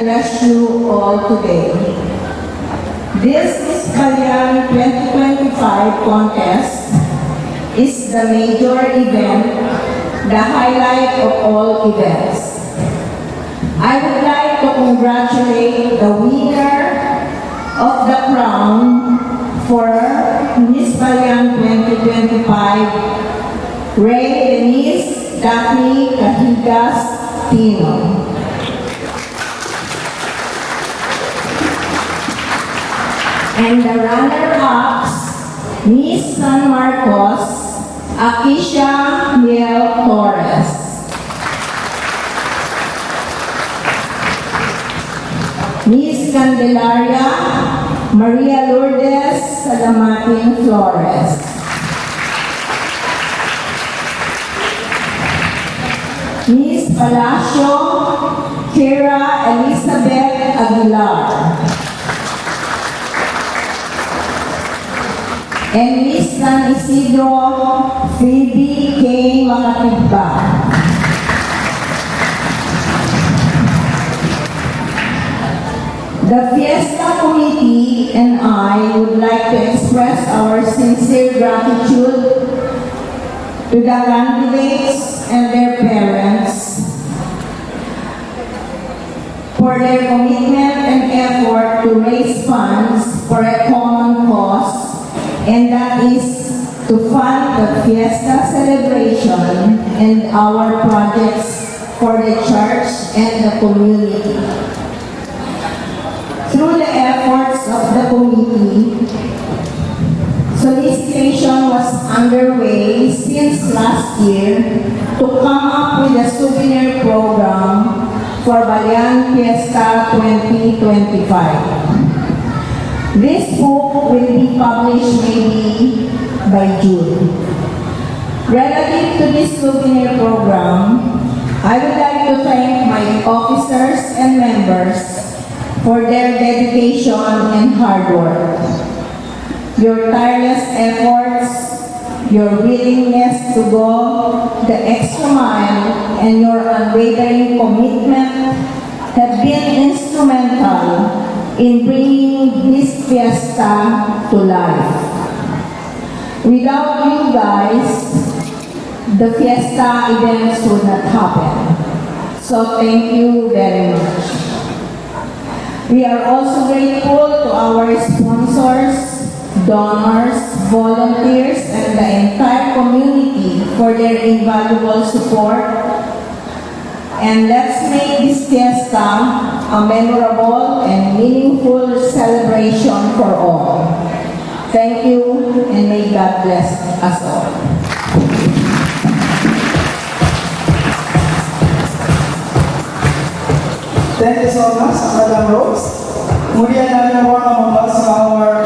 bless you all today. This Miss Balian 2025 contest is the major event, the highlight of all events. I would like to congratulate the winner of the crown for Miss Balian 2025, Ray Denise Daphne Cahigas Tino. And the runner-ups, Miss San Marcos, Akisha Miel Torres. Miss Candelaria, Maria Lourdes Salamatin Flores. Miss Palacio, Kira Elizabeth Aguilar. And Miss San Isidro, Phoebe K. Makatibba. The Fiesta Committee and I would like to express our sincere gratitude to the candidates and their parents for their commitment and effort to raise funds for a common cause, and that is to fund the Fiesta celebration and our projects for the church and the community. Through the efforts of the committee, solicitation was underway since last year to come up with a souvenir program for Balian Fiesta 2025. This book will be published maybe by June. Relative to this souvenir program, I would like to thank my officers and members for their dedication and hard work. Your tireless efforts, your willingness to go the extra mile, and your unwavering commitment have been instrumental in bringing this fiesta to life. Without you guys, the fiesta events would not happen. So thank you very much. We are also grateful to our sponsors, donors, volunteers, and the entire community for their invaluable support. And let's make this fiesta a memorable and meaningful celebration for all. Thank you, and may God bless us all. Thank you so much, Madam Rose. Kemudian ada orang membahas our